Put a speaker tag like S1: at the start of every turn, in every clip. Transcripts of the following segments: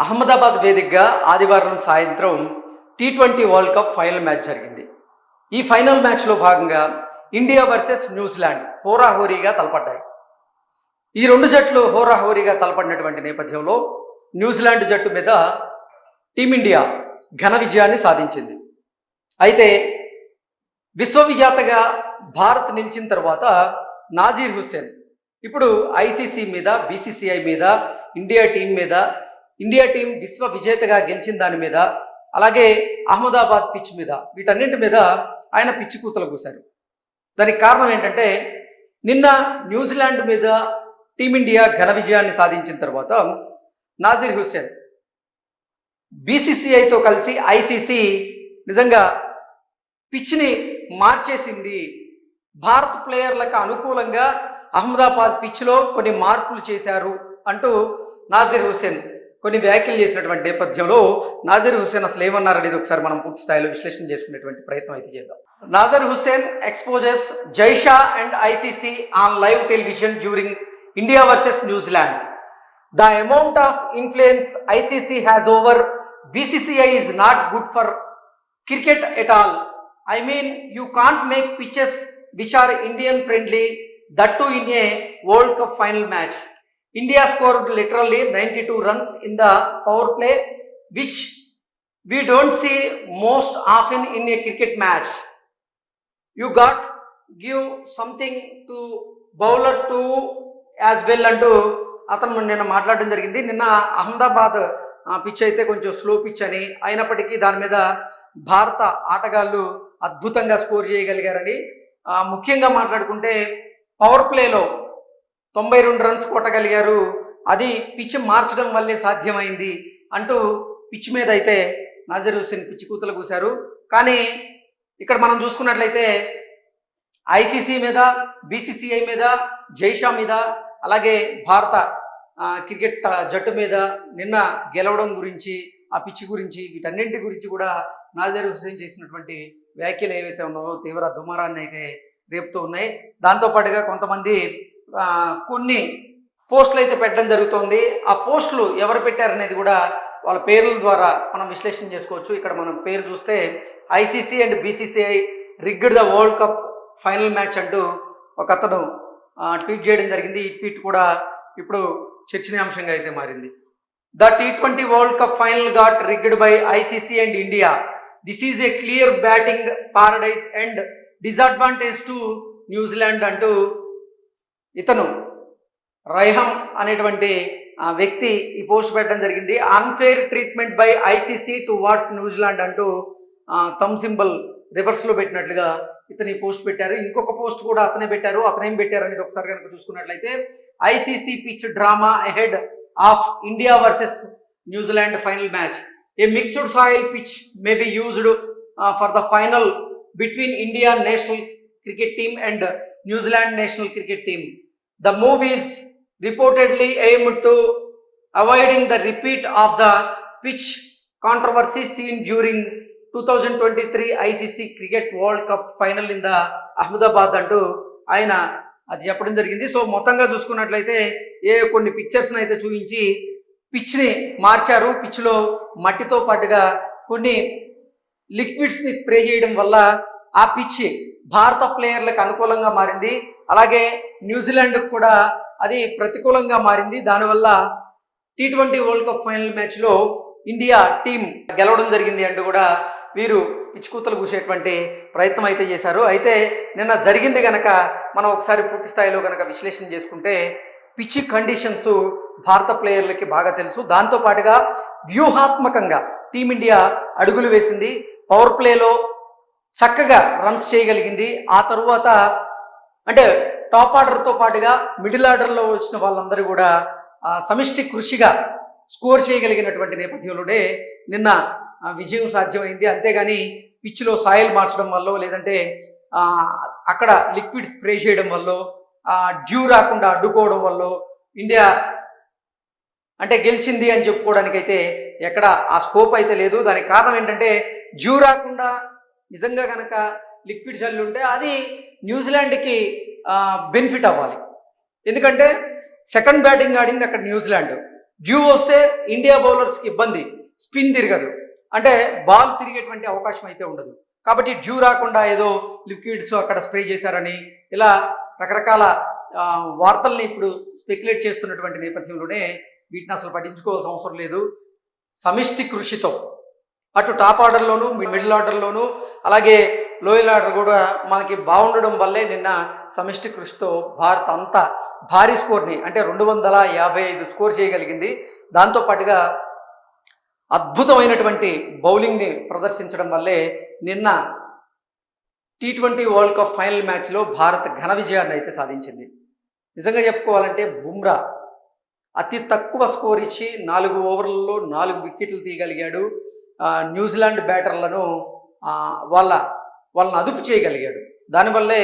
S1: అహ్మదాబాద్ వేదికగా ఆదివారం సాయంత్రం T20 world cup final match జరిగింది. ఈ ఫైనల్ మ్యాచ్లో భాగంగా ఇండియా వర్సెస్ న్యూజిలాండ్ హోరాహోరీగా తలపడ్డాయి. ఈ రెండు జట్లు హోరాహోరీగా తలపడినటువంటి నేపథ్యంలో న్యూజిలాండ్ జట్టు మీద టీమిండియా ఘన విజయాన్ని సాధించింది. అయితే విశ్వవిజేతగా భారత్ నిలిచిన తర్వాత నాజీర్ హుస్సేన్ ఇప్పుడు ఐసీసీ మీద, బీసీసీఐ మీద, ఇండియా టీం విశ్వ విజేతగా గెలిచిన దాని మీద, అలాగే అహ్మదాబాద్ పిచ్ మీద, వీటన్నింటి మీద ఆయన పిచ్చి కూతలు కూశారు. దానికి కారణం ఏంటంటే నిన్న న్యూజిలాండ్ మీద టీమిండియా ఘన విజయాన్ని సాధించిన తర్వాత నాజీర్ హుస్సేన్ బీసీసీఐతో కలిసి ఐసీసీ నిజంగా పిచ్ని మార్చేసింది, భారత్ ప్లేయర్లకు అనుకూలంగా అహ్మదాబాద్ పిచ్లో కొన్ని మార్పులు చేశారు అంటూ నాజీర్ హుస్సేన్ కొన్ని వ్యాఖ్యలు చేసినటువంటి నేపథ్యంలో నాజీర్ హుస్సేన్ అసలు ఏమన్నారనేది ఒకసారి మనం పూర్తి స్థాయిలో విశ్లేషణ చేసుకునేటువంటి ప్రయత్నం అయితే చేద్దాం. Nasser Hussain exposes Jay Shah and ICC on live television during India versus New Zealand. The amount of influence ICC has over BCCI is not good for cricket at all. I mean, you can't make pitches which are Indian friendly, that too in a World Cup final match. India scored literally 92 runs in the power play, which we don't see most often in a cricket match. You got give something to bowler too as well అంటూ అతను నిన్న మాట్లాడడం జరిగింది. నిన్న Ahmedabad pitch అయితే కొంచెం slow pitch అని, అయినప్పటికీ దాని మీద భారత ఆటగాళ్ళు అద్భుతంగా స్కోర్ చేయగలిగారని, ముఖ్యంగా మాట్లాడుకుంటే పవర్ ప్లేలో 92 రన్స్ కొట్టగలిగారు, అది పిచ్ మార్చడం వల్లే సాధ్యమైంది అంటూ పిచ్ మీద అయితే నాజీర్ హుస్సేన్ పిచ్చి కూతలు కూశారు. కానీ ఇక్కడ మనం చూసుకున్నట్లయితే ఐసీసీ మీద, బీసీసీఐ మీద, జైషా మీద, అలాగే భారత క్రికెట్ జట్టు మీద నిన్న గెలవడం గురించి, ఆ పిచ్చి గురించి, వీటన్నింటి గురించి కూడా నాజీర్ హుస్సేన్ చేసినటువంటి వ్యాఖ్యలు ఏవైతే ఉన్నాయో తీవ్ర దుమారాన్ని అయితే రేపుతూ ఉన్నాయి. దాంతోపాటుగా కొంతమంది కొన్ని పోస్టులు అయితే పెట్టడం జరుగుతోంది. ఆ పోస్టులు ఎవరు పెట్టారనేది కూడా వాళ్ళ పేర్ల ద్వారా మనం విశ్లేషణ చేసుకోవచ్చు. ఇక్కడ మనం పేరు చూస్తే ICC and BCCI rigged the world cup final match అంటూ ఒక అతను ట్వీట్ చేయడం జరిగింది. ఈ ట్వీట్ కూడా ఇప్పుడు చర్చనీయాంశంగా అయితే మారింది. ద టీ20 world cup final got rigged by ICC and India. This is a clear batting paradise and disadvantage to New Zealand అంటూ ఇతను రైహమ్ అనేటువంటి వ్యక్తి ఈ పోస్ట్ పెట్టడం జరిగింది. Unfair treatment by ICC towards New Zealand అంటూ థమ్ సింబల్ రివర్స్లో పెట్టినట్లుగా ఇతను ఈ పోస్ట్ పెట్టారు. ఇంకొక పోస్ట్ కూడా అతనే పెట్టారు. అతనేం పెట్టారు అనేది ఒకసారి కనుక చూసుకున్నట్లయితే ICC pitch drama ahead of India versus New Zealand final match. A mixed soil pitch may be used for the final between India national cricket team and New Zealand national cricket team. The move is reportedly aimed to avoiding the repeat of the pitch controversy seen during 2023 ICC Cricket World Cup final in the Ahmedabad అంటూ ఆయన అది చెప్పడం జరిగింది. So మొత్తంగా చూసుకున్నట్లయితే కొన్ని పిక్చర్స్ని అయితే చూపించి పిచ్ని మార్చారు. పిచ్లో మట్టితో పాటుగా కొన్ని లిక్విడ్స్ని స్ప్రే చేయడం వల్ల ఆ పిచ్ భారత ప్లేయర్లకు అనుకూలంగా మారింది, అలాగే న్యూజిలాండ్కు కూడా అది ప్రతికూలంగా మారింది. దానివల్ల టీ20 వరల్డ్ కప్ ఫైనల్ మ్యాచ్లో ఇండియా టీం గెలవడం జరిగింది అంటూ కూడా వీరు పిచ్చుకూతలు కూసేటువంటి ప్రయత్నం అయితే చేశారు. అయితే నిన్న జరిగింది కనుక మనం ఒకసారి పూర్తి స్థాయిలో కనుక విశ్లేషణ చేసుకుంటే పిచ్ కండిషన్స్ భారత ప్లేయర్లకి బాగా తెలుసు. దాంతోపాటుగా వ్యూహాత్మకంగా టీమిండియా అడుగులు వేసింది, పవర్ ప్లేలో చక్కగా రన్స్ చేయగలిగింది. ఆ తరువాత అంటే టాప్ ఆర్డర్తో పాటుగా మిడిల్ ఆర్డర్లో వచ్చిన వాళ్ళందరూ కూడా సమిష్టి కృషిగా స్కోర్ చేయగలిగినటువంటి నేపథ్యంలోనే నిన్న విజయం సాధ్యమైంది. అంతేగాని పిచ్లో సాయిల్ మార్చడం వల్ల, లేదంటే అక్కడ లిక్విడ్ స్ప్రే చేయడం వల్ల, డ్యూ రాకుండా అడ్డుకోవడం వల్ల ఇండియా అంటే గెలిచింది అని చెప్పుకోవడానికైతే ఎక్కడ ఆ స్కోప్ అయితే లేదు. దానికి కారణం ఏంటంటే డ్యూ రాకుండా నిజంగా కనుక లిక్విడ్ చల్లి ఉంటే అది న్యూజిలాండ్కి బెనిఫిట్ అవ్వాలి. ఎందుకంటే సెకండ్ బ్యాటింగ్ ఆడింది అక్కడ న్యూజిలాండ్, డ్యూ వస్తే ఇండియా బౌలర్స్కి ఇబ్బంది, స్పిన్ తిరగదు, అంటే బాల్ తిరిగేటువంటి అవకాశం అయితే ఉండదు. కాబట్టి డ్యూ రాకుండా ఏదో లిక్విడ్స్ అక్కడ స్ప్రే చేశారని ఇలా రకరకాల వార్తల్ని ఇప్పుడు స్పెక్యులేట్ చేస్తున్నటువంటి నేపథ్యంలోనే వీటిని అసలు పట్టించుకోవాల్సిన అవసరం లేదు. సమిష్టి కృషితో అటు టాప్ ఆర్డర్లోను, మిడిల్ ఆర్డర్లోను, అలాగే లోయర్ ఆర్డర్ కూడా మనకి బాగుండడం వల్లే నిన్న సమిష్టి కృషితో భారత్ అంతా భారీ స్కోర్ని అంటే 255 స్కోర్ చేయగలిగింది. దాంతోపాటుగా అద్భుతమైనటువంటి బౌలింగ్ని ప్రదర్శించడం వల్లే నిన్న T20 వరల్డ్ కప్ ఫైనల్ మ్యాచ్లో భారత్ ఘన విజయాన్ని అయితే సాధించింది. నిజంగా చెప్పుకోవాలంటే బుమ్రా అతి తక్కువ స్కోర్ ఇచ్చి 4 ఓవర్లలో 4 వికెట్లు తీయగలిగాడు. న్యూజిలాండ్ బ్యాటర్లను వాళ్ళని అదుపు చేయగలిగాడు. దానివల్లే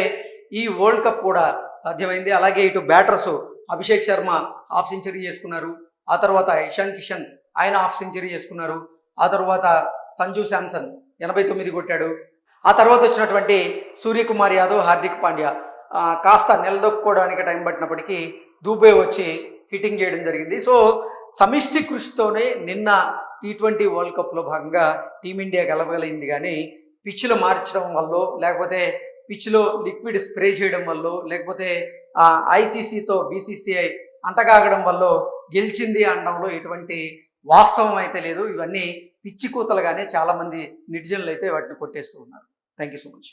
S1: ఈ వరల్డ్ కప్ కూడా సాధ్యమైంది. అలాగే ఇటు batters Abhishek Sharma half century చేసుకున్నారు, ఆ తర్వాత ఇషాన్ కిషన్ ఆయన హాఫ్ సెంచరీ చేసుకున్నారు, ఆ తర్వాత సంజు శాంసన్ 89 కొట్టాడు, ఆ తర్వాత వచ్చినటువంటి సూర్యకుమార్ యాదవ్, హార్దిక్ పాండ్యా కాస్త నిలదొక్కుకోవడానికి టైం పట్టినప్పటికీ దూబే వచ్చి హిట్టింగ్ చేయడం జరిగింది. సో సమిష్టి కృషితోనే నిన్న T20 వరల్డ్ కప్లో భాగంగా టీమిండియా గెలవగలిగింది. కానీ పిచ్లు మార్చడం వల్ల, లేకపోతే పిచ్లో లిక్విడ్ స్ప్రే చేయడం వల్ల, లేకపోతే ఐసీసీతో బీసీసీఐ అంటగాగడం వల్ల గెలిచింది అనడంలో ఎటువంటి వాస్తవం అయితే లేదు. ఇవన్నీ పిచ్చి కూతలుగానే చాలామంది నెటిజన్లు అయితే వాటిని కొట్టేస్తూ ఉన్నారు. Thank you so much.